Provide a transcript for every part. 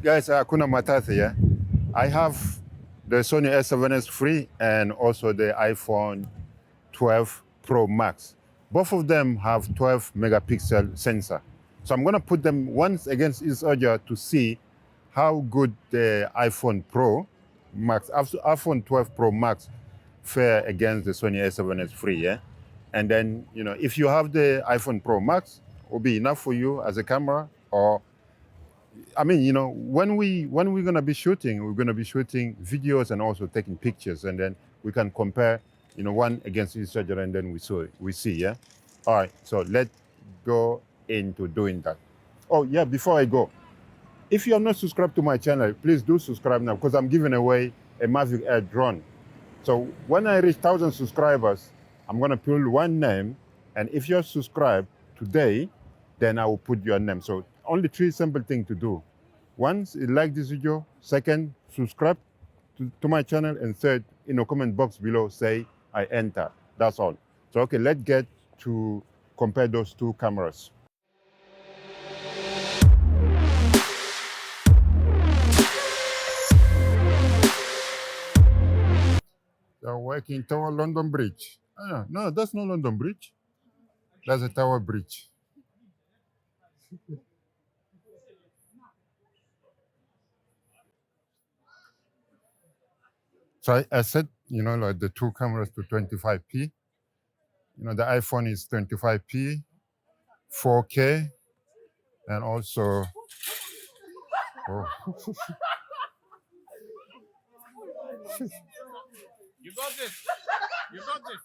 Guys, Kuna Matata, yeah? I have the Sony A7S III and also the iPhone 12 Pro Max. Both of them have 12 megapixel sensor. So I'm gonna put them once against each other to see how good the iPhone Pro Max, iPhone 12 Pro Max fare against the Sony A7S III, yeah? And then, if you have the iPhone Pro Max, will be enough for you as a camera, or I mean, when we're gonna be shooting, we're gonna be shooting videos and also taking pictures, and then we can compare, one against each other, and then we see, yeah. All right, so let's go into doing that. Oh yeah, before I go, if you are not subscribed to my channel, please do subscribe now because I'm giving away a Mavic Air drone. So when I reach 1,000 subscribers, I'm gonna pull one name, and if you're subscribed today, then I will put your name. So only three simple things to do. One, like this video. Second, subscribe to my channel. And third, in the comment box below, say I enter. That's all. So okay, let's get to compare those two cameras. They're working Tower London Bridge. Ah, no, that's not London Bridge. That's a Tower Bridge. So I set, like the two cameras to 25p. The iPhone is 25p, 4K, and also, oh, You got this. You got this.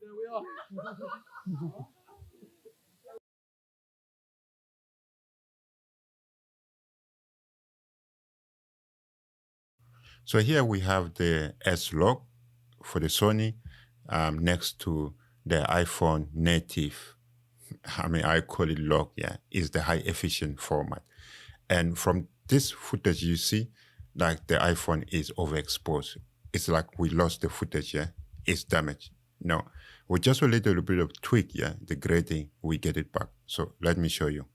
There we are. so here we have the S Log for the Sony next to the iPhone native. I mean, I call it log, yeah, is the high efficient format. And from this footage, you see, like the iPhone is overexposed. It's like we lost the footage, yeah, it's damaged. No, with just a little bit of tweak, yeah, the grading, we get it back. So let me show you.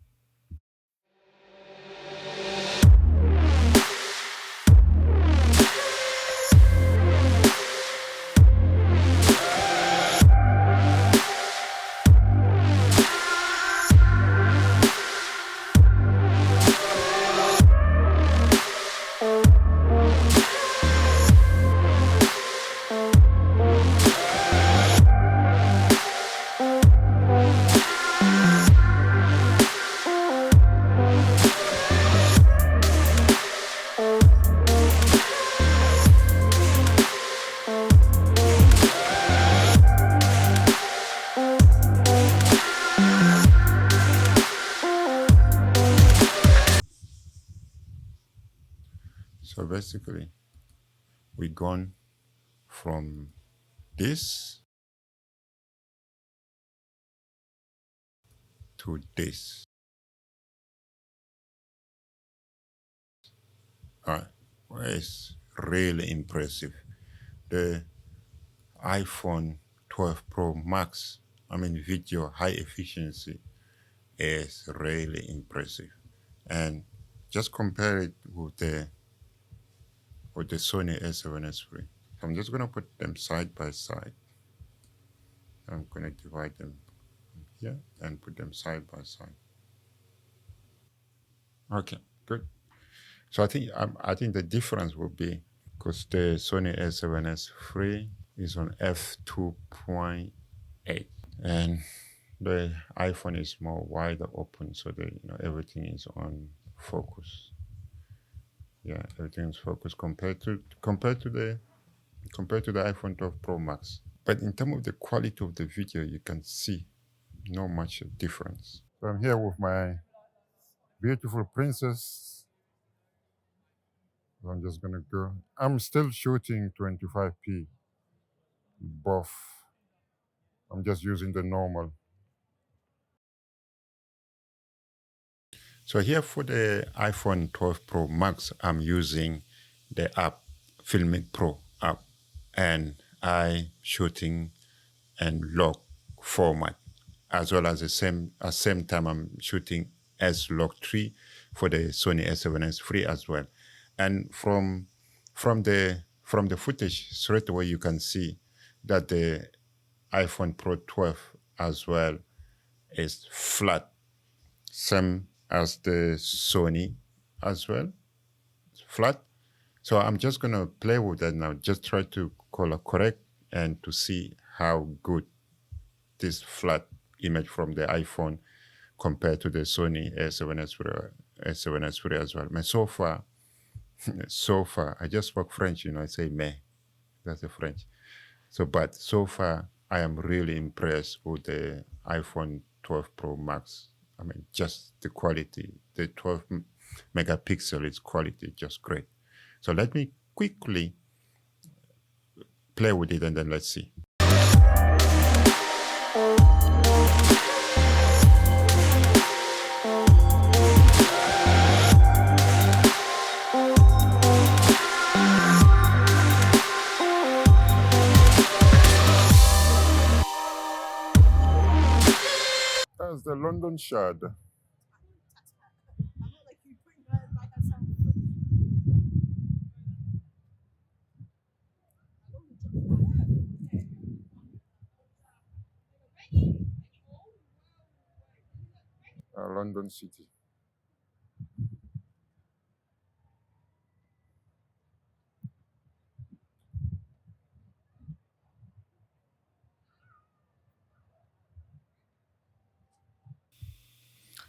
So basically, we gone from this to this. All right, well, it's really impressive. The iPhone 12 Pro Max, I mean, video high efficiency is really impressive. And just compare it with the Sony A7S III. So I'm just gonna put them side by side. I'm gonna divide them here and put them side by side. Okay, good. So I think the difference will be because the Sony A7S III is on f2.8 and the iPhone is more wider open, so everything is on focus. Yeah, everything is focused compared to the iPhone 12 Pro Max. But in terms of the quality of the video, you can see not much difference. So I'm here with my beautiful princess. So I'm just gonna go. I'm still shooting 25p buff. I'm just using the normal. So here for the iPhone 12 Pro Max, I'm using the app Filmic Pro app, and I shooting and log format, as well as the same time I'm shooting S Log 3 for the Sony A7S III as well. And from the footage straight away, you can see that the iPhone Pro 12 as well is flat, same as the Sony as well, flat. So I'm just gonna play with that now, just try to color correct and to see how good this flat image from the iPhone compared to the Sony A7S III as well. Man, so far, I just spoke French, I say me, that's the French. So, but so far, I am really impressed with the iPhone 12 Pro Max. I mean, just the quality, the 12 megapixel is quality, just great. So let me quickly play with it and then let's see. That's the London shard. London City.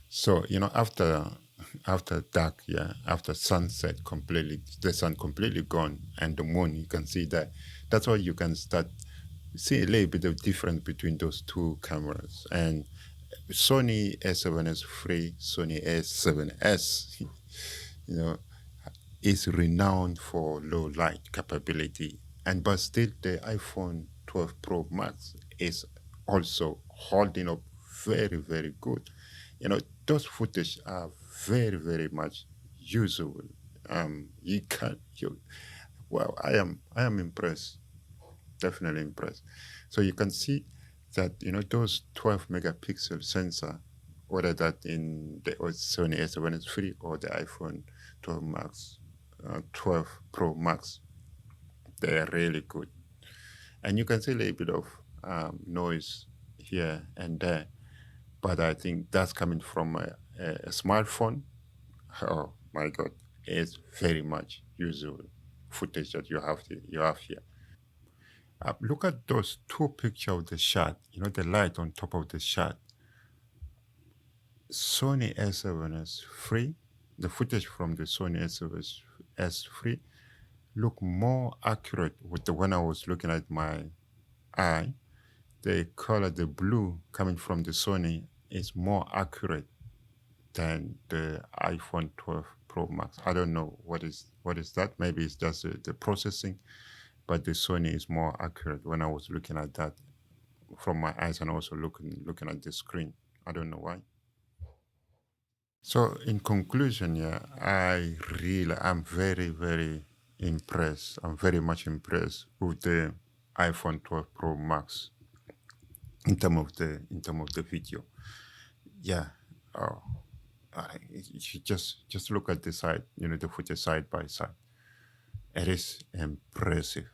So, after dark, yeah, after sunset completely, the sun completely gone and the moon, you can see that. That's why you can start see a little bit of difference between those two cameras. And Sony A7S III, Sony A7S, you know, is renowned for low light capability. And but still the iPhone 12 Pro Max is also holding up very, very good. Those footage are very, very much usable. You can you Well, I am impressed, definitely impressed. So you can see that those 12 megapixel sensor, whether that in the Sony A7S III or the iPhone 12 Max, 12 Pro Max, they are really good. And you can see a little bit of noise here and there, but I think that's coming from a smartphone. Oh my God, it's very much usable footage that you have here. Look at those two pictures of the shot. The light on top of the shot. Sony A7S III, the footage from the Sony A7S III look more accurate with the one I was looking at my eye. The color, the blue coming from the Sony is more accurate than the iPhone 12 Pro Max. I don't know what is that. Maybe it's just the processing, but the Sony is more accurate when I was looking at that from my eyes and also looking at the screen. I don't know why. So in conclusion, yeah, I'm very, very impressed. I'm very much impressed with the iPhone 12 Pro Max in term of the video. Yeah. Oh, you should just look at the side, the footage side by side. It is impressive.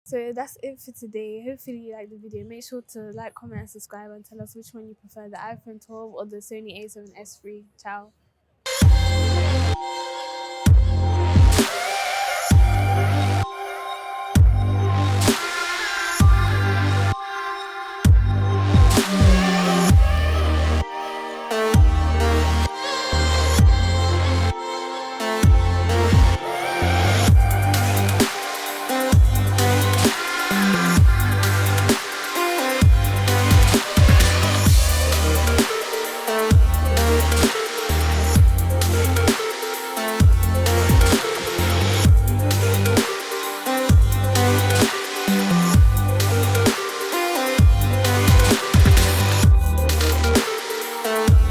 So that's it for today. Hopefully you liked the video. Make sure to like, comment, and subscribe, and tell us which one you prefer, the iPhone 12 or the Sony A7S III. Ciao.